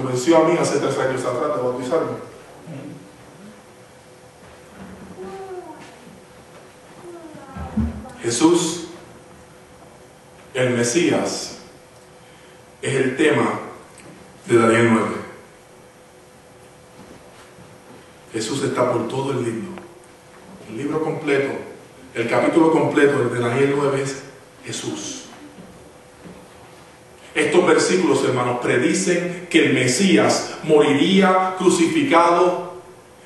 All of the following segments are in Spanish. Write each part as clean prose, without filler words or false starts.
convenció a mí hace 3 años atrás de bautizarme. Jesús, el Mesías, es el tema de Daniel 9. Jesús está por todo el libro. El libro completo, el capítulo completo de Daniel 9 es Jesús. Estos versículos, hermanos, predicen que el Mesías moriría crucificado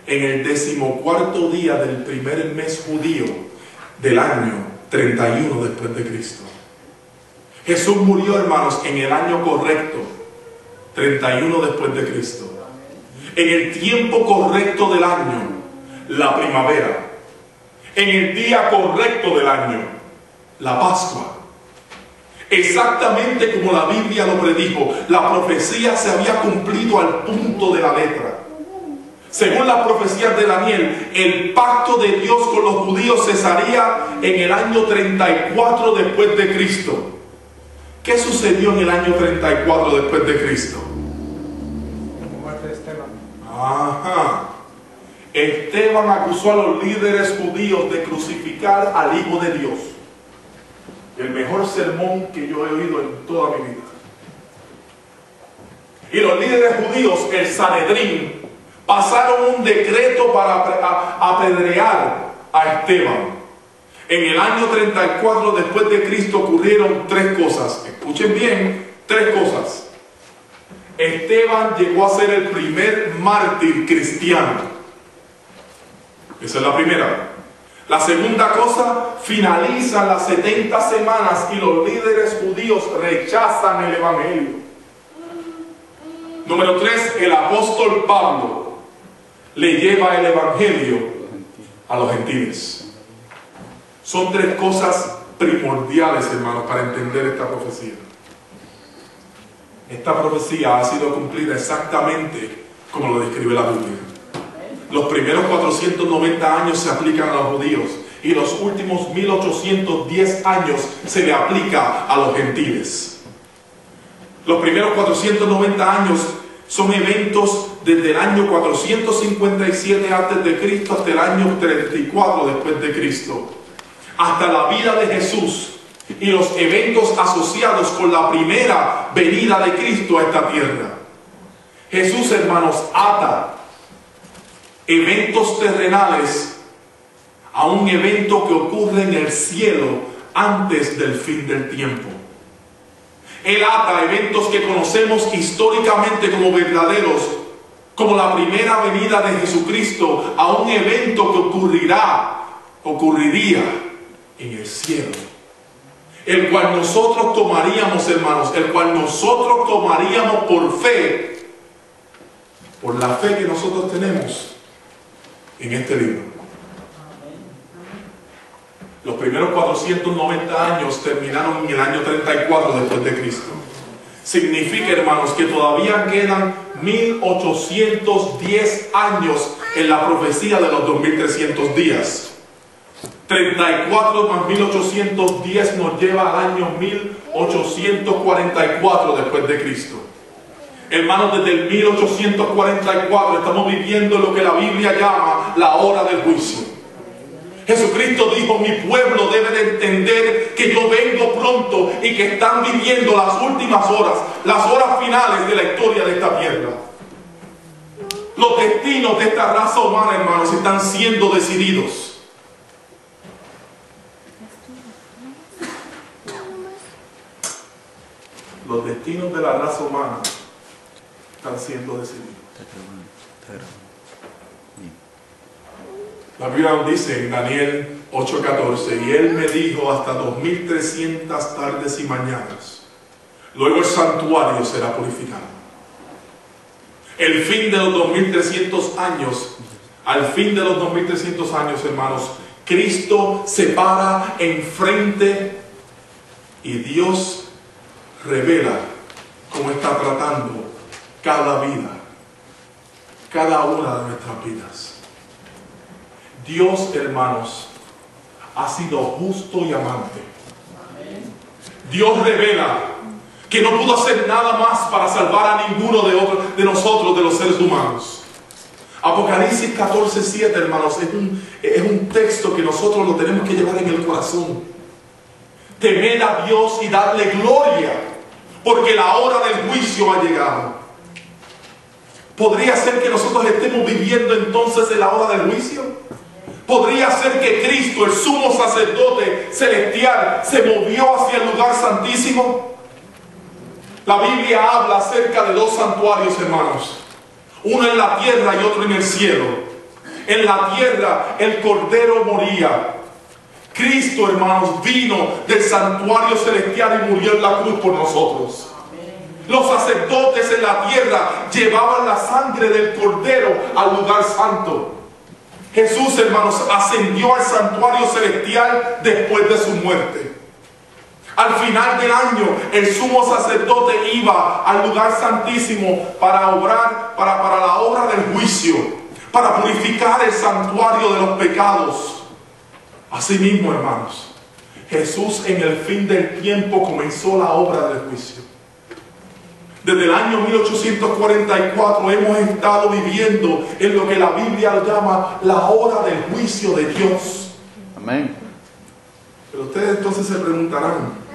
en el 14º día del primer mes judío del año 31 después de Cristo. Jesús murió, hermanos, en el año correcto, 31 después de Cristo. En el tiempo correcto del año, la primavera. En el día correcto del año, la Pascua. Exactamente como la Biblia lo predijo, la profecía se había cumplido al punto de la letra. Según las profecías de Daniel, el pacto de Dios con los judíos cesaría en el año 34 después de Cristo. ¿Qué sucedió en el año 34 después de Cristo? La muerte de Esteban. Ajá. Esteban acusó a los líderes judíos de crucificar al Hijo de Dios. El mejor sermón que yo he oído en toda mi vida. Y los líderes judíos, el Sanedrín, pasaron un decreto para apedrear a Esteban. En el año 34 después de Cristo ocurrieron 3 cosas. Escuchen bien, 3 cosas. Esteban llegó a ser el primer mártir cristiano. Esa es la primera. La segunda cosa, finalizan las 70 semanas y los líderes judíos rechazan el Evangelio. Número 3, el apóstol Pablo le lleva el Evangelio a los gentiles. Son 3 cosas primordiales, hermanos, para entender esta profecía. Esta profecía ha sido cumplida exactamente como lo describe la Biblia. Los primeros 490 años se aplican a los judíos y los últimos 1810 años se le aplica a los gentiles. Los primeros 490 años son eventos desde el año 457 a.C. hasta el año 34 después de Cristo. Hasta la vida de Jesús y los eventos asociados con la primera venida de Cristo a esta tierra. Jesús, hermanos, ata eventos terrenales a un evento que ocurre en el cielo antes del fin del tiempo. Él ata eventos que conocemos históricamente como verdaderos, como la primera venida de Jesucristo, a un evento que ocurriría en el cielo, el cual nosotros tomaríamos, hermanos, el cual nosotros tomaríamos por fe, por la fe que nosotros tenemos en este libro. Los primeros 490 años terminaron en el año 34 después de Cristo. Significa, hermanos, que todavía quedan 1810 años en la profecía de los 2300 días. 34 más 1810 nos lleva al año 1844 después de Cristo. Hermanos, desde el 1844 estamos viviendo lo que la Biblia llama la hora del juicio. Jesucristo dijo: mi pueblo debe de entender que yo vengo pronto y que están viviendo las últimas horas, las horas finales de la historia de esta tierra. Los destinos de esta raza humana, hermanos, están siendo decididos. Los destinos de la raza humana están siendo decididos. La Biblia nos dice en Daniel 8:14: y él me dijo hasta 2300 tardes y mañanas, luego el santuario será purificado. El fin de los 2300 años, al fin de los 2300 años, hermanos, Cristo se para enfrente y Dios revela cómo está tratando cada vida, cada una de nuestras vidas. Dios, hermanos, ha sido justo y amante. Dios revela que no pudo hacer nada más para salvar a ninguno de nosotros, de los seres humanos. Apocalipsis 14:7, hermanos, es un texto que nosotros lo tenemos que llevar en el corazón. Temed a Dios y darle gloria, porque la hora del juicio ha llegado. ¿Podría ser que nosotros estemos viviendo entonces en la hora del juicio? ¿Podría ser que Cristo, el sumo sacerdote celestial, se movió hacia el lugar santísimo? La Biblia habla acerca de dos santuarios, hermanos. Uno en la tierra y otro en el cielo. En la tierra el Cordero moría. Cristo, hermanos, vino del santuario celestial y murió en la cruz por nosotros. Los sacerdotes en la tierra llevaban la sangre del Cordero al lugar santo. Jesús, hermanos, ascendió al santuario celestial después de su muerte. Al final del año, el sumo sacerdote iba al lugar santísimo para obrar, para la obra del juicio, para purificar el santuario de los pecados. Asimismo, hermanos, Jesús en el fin del tiempo comenzó la obra del juicio. Desde el año 1844 hemos estado viviendo en lo que la Biblia llama la hora del juicio de Dios. Amén. Pero ustedes entonces se preguntarán,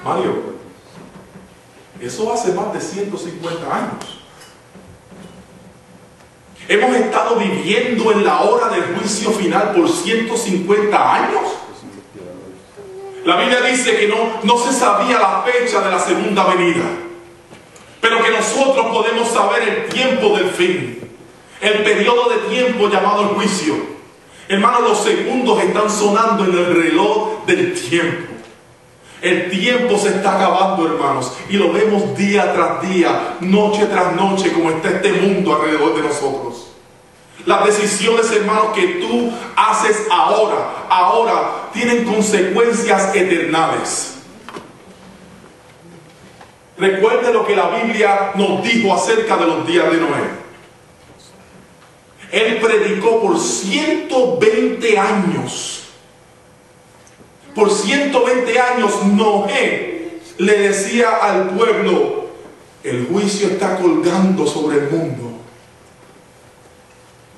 Mario, eso hace más de 150 años. Hemos estado viviendo en la hora del juicio final por 150 años. La Biblia dice que no se sabía la fecha de la segunda venida, pero que nosotros podemos saber el tiempo del fin, el periodo de tiempo llamado el juicio. Hermanos, los segundos están sonando en el reloj del tiempo. El tiempo se está acabando, hermanos, y lo vemos día tras día, noche tras noche, como está este mundo alrededor de nosotros. Las decisiones, hermanos, que tú haces ahora tienen consecuencias eternales. Recuerde lo que la Biblia nos dijo acerca de los días de Noé. Él predicó por 120 años. Por 120 años Noé le decía al pueblo, el juicio está colgando sobre el mundo.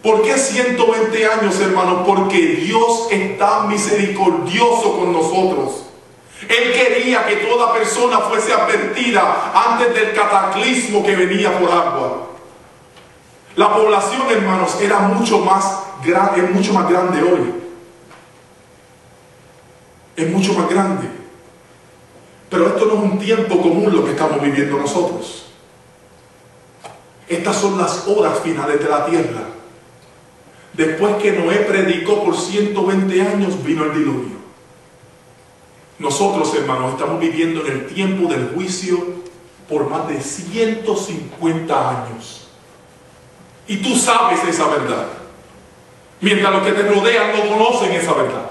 ¿Por qué 120 años, hermanos? Porque Dios está misericordioso con nosotros. Él quería que toda persona fuese advertida antes del cataclismo que venía por agua. La población, hermanos, era mucho más grande hoy. Es mucho más grande. Pero esto no es un tiempo común lo que estamos viviendo nosotros. Estas son las horas finales de la tierra. Después que Noé predicó por 120 años, vino el diluvio. Nosotros, hermanos, estamos viviendo en el tiempo del juicio por más de 150 años. Y tú sabes esa verdad, mientras los que te rodean no conocen esa verdad.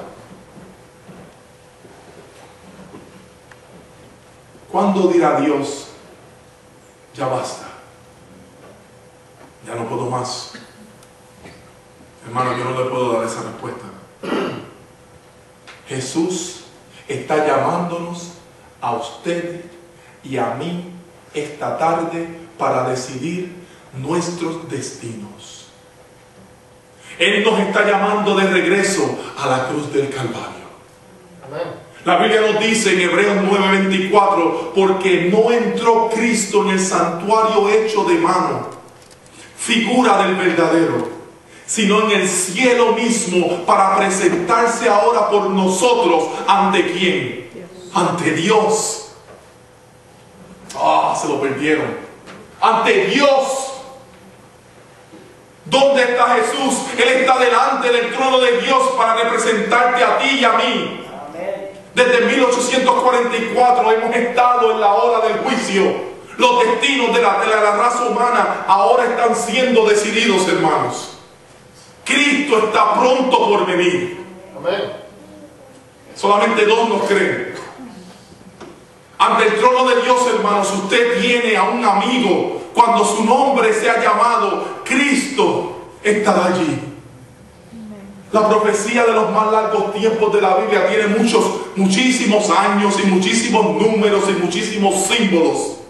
¿Cuándo dirá Dios, ya basta, ya no puedo más? Hermano, yo no le puedo dar esa respuesta. Jesús está llamándonos a usted y a mí esta tarde para decidir nuestros destinos. Él nos está llamando de regreso a la cruz del Calvario. Amén. La Biblia nos dice en Hebreos 9:24, porque no entró Cristo en el santuario hecho de mano, figura del verdadero, sino en el cielo mismo, para presentarse ahora por nosotros. ¿Ante quién? Dios. Ante Dios. Se lo perdieron. Ante Dios. ¿Dónde está Jesús? Él está delante del trono de Dios para representarte a ti y a mí. Desde 1844 hemos estado en la hora del juicio. Los destinos de la raza humana ahora están siendo decididos, hermanos. Cristo está pronto por venir. Amén. Solamente dos nos creen. Ante el trono de Dios, hermanos, usted tiene a un amigo. Cuando su nombre sea llamado, Cristo estará allí. La profecía de los más largos tiempos de la Biblia tiene muchísimos años y muchísimos números y muchísimos símbolos.